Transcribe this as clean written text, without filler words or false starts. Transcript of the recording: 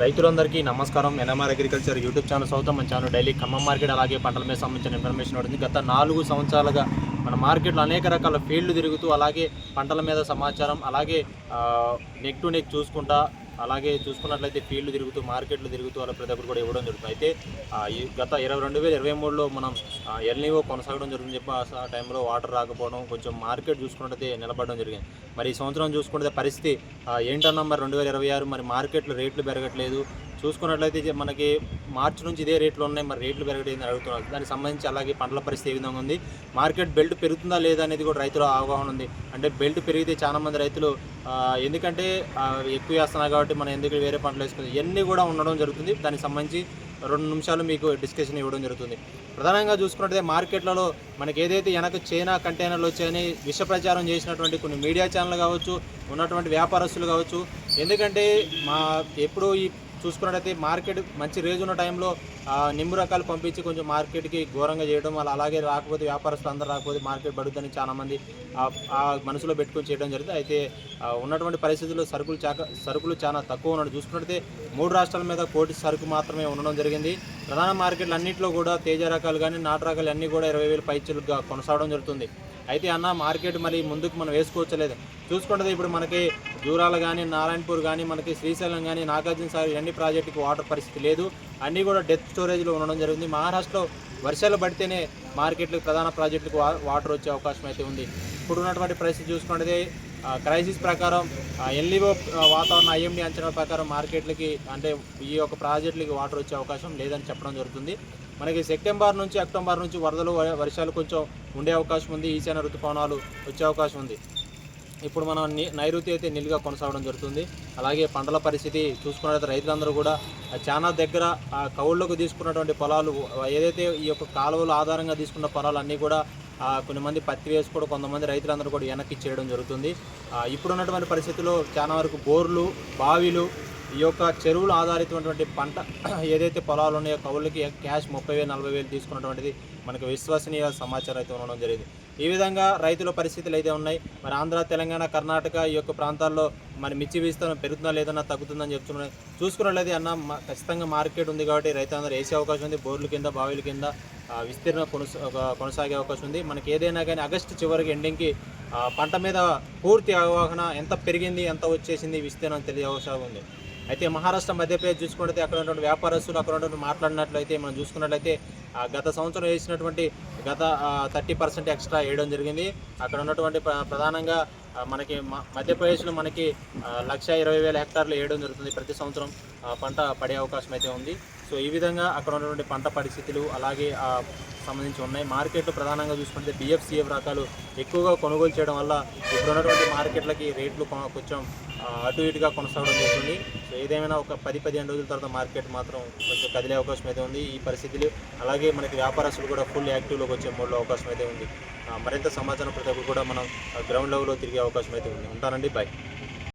రైతులందరికీ నమస్కారం. NMR agriculture YouTube channel స్వాగతం. మన ఛానల్ డైలీ ఖమ్మం మార్కెట్ అలాగే పంటల మీద సంబంధించిన ఇన్ఫర్మేషన్ ఉంటుంది. గత 4 సంవత్సరాలుగా మన మార్కెట్లో అనేక రకాల ఫీల్డ్లు తిరుగుతూ అలాగే పంటల మీద సమాచారం అలాగే నెక్ టు నెక్ చూసుకుంటా అలాగే చూసుకున్నట్లయితే ఫీల్డ్ తిరుగుతూ మార్కెట్లు తిరుగుతూ అలా ప్రతి ఒక్కరు కూడా ఇవ్వడం జరుగుతుంది. అయితే ఈ గత 2023లో మనం ఎల్నివో కొనసాగడం జరుగుతుంది చెప్పి ఆ టైంలో వాటర్ రాకపోవడం కొంచెం మార్కెట్ చూసుకున్నట్లయితే నిలబడడం జరిగింది. మరి ఈ సంవత్సరం చూసుకుంటే పరిస్థితి ఏంటన్నా మరి 2026 మరి మార్కెట్లో రేట్లు పెరగట్లేదు. చూసుకున్నట్లయితే మనకి మార్చి నుంచి ఇదే రేట్లు ఉన్నాయి, మరి రేట్లు పెరగడం అడుగుతున్నారు. దానికి సంబంధించి అలాగే పంటల పరిస్థితి ఏ విధంగా ఉంది, మార్కెట్ బెల్ట్ పెరుగుతుందా లేదా అనేది కూడా రైతుల అవగాహన ఉంది. అంటే బెల్ట్ పెరిగితే చాలామంది రైతులు ఎందుకంటే ఎక్కువ వేస్తున్నారు కాబట్టి మనం ఎందుకు వేరే పంటలు వేసుకుంది ఇవన్నీ కూడా ఉండడం జరుగుతుంది. దానికి సంబంధించి 2 నిమిషాలు మీకు డిస్కషన్ ఇవ్వడం జరుగుతుంది. ప్రధానంగా చూసుకున్నట్లయితే మార్కెట్లలో మనకి ఏదైతే వెనక చైనా కంటైనర్లు వచ్చాయని విష ప్రచారం చేసినటువంటి కొన్ని మీడియా ఛానల్ కావచ్చు, ఉన్నటువంటి వ్యాపారస్తులు కావచ్చు, ఎందుకంటే ఎప్పుడు ఈ చూసుకున్నట్టయితే మార్కెట్ మంచి రేజ్ ఉన్న టైంలో నింబు రకాలు పంపించి కొంచెం మార్కెట్కి ఘోరంగా చేయడం వల్ల అలాగే రాకపోతే వ్యాపారస్తులు అందరూ రాకపోతే మార్కెట్ పడుతుందని చాలామంది మనసులో పెట్టుకొని చేయడం జరుగుతుంది. అయితే ఉన్నటువంటి పరిస్థితుల్లో సరుకులు చాలా తక్కువ ఉన్నట్టు చూసుకున్నట్టయితే 3 రాష్ట్రాల మీద కోటి సరుకు మాత్రమే ఉండడం జరిగింది. ప్రధాన మార్కెట్లు అన్నింటిలో కూడా తేజ రకాలు కానీ నాటు రకాలు అన్నీ కూడా 20,000 పైచలుగా కొనసాగడం జరుగుతుంది. అయితే అన్న మార్కెట్ మరి ముందుకు మనం వేసుకోవచ్చలేదు చూసుకుంటే ఇప్పుడు మనకి జూరాల కానీ నారాయణపూర్ కానీ మనకి శ్రీశైలం కానీ నాగార్జున సాగర్ ఇవన్నీ ప్రాజెక్టుకి వాటర్ పరిస్థితి లేదు, అన్నీ కూడా డెత్ స్టోరేజ్లో ఉండడం జరిగింది. మహారాష్ట్రలో వర్షాలు పడితేనే మార్కెట్లకు ప్రధాన ప్రాజెక్టులకు వాటర్ వచ్చే అవకాశం అయితే ఉంది. ఇప్పుడు ఉన్నటువంటి పరిస్థితి చూసుకుంటే క్రైసిస్ ప్రకారం ఎల్నివో వాతావరణ ఐఎండీ అంచనాల ప్రకారం మార్కెట్లకి అంటే ఈ యొక్క ప్రాజెక్టులకి వాటర్ వచ్చే అవకాశం లేదని చెప్పడం జరుగుతుంది. మనకి సెప్టెంబర్ నుంచి అక్టోబర్ నుంచి వరదలు వర్షాలు కొంచెం ఉండే అవకాశం ఉంది, ఈశాన్య ఋతుపవనాలు వచ్చే అవకాశం ఉంది. ఇప్పుడు మనం నైరుతి అయితే నిలుగా కొనసాగడం జరుగుతుంది. అలాగే పంటల పరిస్థితి చూసుకున్నట్లయితే రైతులందరూ కూడా చాలా దగ్గర కౌళ్ళకు తీసుకున్నటువంటి పొలాలు ఏదైతే ఈ యొక్క కాలువలు ఆధారంగా తీసుకున్న పొలాలు అన్నీ కూడా కొంతమంది పత్తి వేసుకోవడం, కొంతమంది రైతులందరూ కూడా వెనక్కి చేయడం జరుగుతుంది. ఇప్పుడున్నటువంటి పరిస్థితుల్లో చాలా వరకు బోర్లు బావిలు ఈ యొక్క చెరువులు ఆధారితమైనటువంటి పంట ఏదైతే పొలాలు ఉన్నాయో కౌళ్ళకి క్యాష్ 30,000 40,000 తీసుకున్నటువంటిది మనకు విశ్వసనీయ సమాచారం అయితే ఉండడం జరిగింది. ఈ విధంగా రైతుల పరిస్థితులు అయితే ఉన్నాయి. మరి ఆంధ్ర తెలంగాణ కర్ణాటక ఈ యొక్క ప్రాంతాల్లో మరి మిర్చి విస్తరణ పెరుగుతుందా లేదన్నా తగ్గుతుందని చెప్తున్నాయి. చూసుకున్నట్లయితే ఖచ్చితంగా మార్కెట్ ఉంది కాబట్టి రైతులందరూ వేసే అవకాశం ఉంది. బోర్ల కింద బావిల కింద విస్తీర్ణ కొనసాగే అవకాశం ఉంది. మనకి ఏదైనా కానీ ఆగస్టు చివరికి ఎండింగ్కి పంట మీద పూర్తి అవగాహన ఎంత పెరిగింది ఎంత వచ్చేసింది విస్తీర్ణం తెలియ అవకాశం ఉంది. అయితే మహారాష్ట్ర మధ్యప్రదేశ్ చూసుకుంటే అక్కడ ఉన్నటువంటి వ్యాపారస్తులు అక్కడ ఉన్నటువంటి మాట్లాడినట్లయితే మనం చూసుకున్నట్లయితే గత సంవత్సరం వేసినటువంటి 30% ఎక్స్ట్రా వేయడం జరిగింది. అక్కడ ఉన్నటువంటి ప్రధానంగా మనకి మధ్యప్రదేశ్లో మనకి 1,20,000 హెక్టార్లు వేయడం జరుగుతుంది. ప్రతి సంవత్సరం పంట పడే అవకాశం అయితే ఉంది. సో ఈ విధంగా అక్కడ ఉన్నటువంటి పంట పరిస్థితులు అలాగే సంబంధించి ఉన్నాయి. మార్కెట్లు ప్రధానంగా చూసుకుంటే BF-CF రకాలు ఎక్కువగా కొనుగోలు చేయడం వల్ల ఇప్పుడున్నటువంటి మార్కెట్లకి రేట్లు కొంచెం అటు ఇటుగా కొనసాగడం జరుగుతుంది. సో ఏదేమైనా ఒక 10-15 రోజుల తర్వాత మార్కెట్ మాత్రం కొంచెం కదిలే అవకాశం అయితే ఉంది. ఈ పరిస్థితులు అలాగే మనకి వ్యాపారస్తులు కూడా ఫుల్ యాక్టివ్లోకి వచ్చే మోడ్లో అవకాశం అయితే ఉంది. మరింత సమాచారం ప్రతి ఒక్కరు కూడా మనం గ్రౌండ్ లెవెల్లో తిరిగే అవకాశం అయితే ఉంది. ఉంటానండి, బాయ్.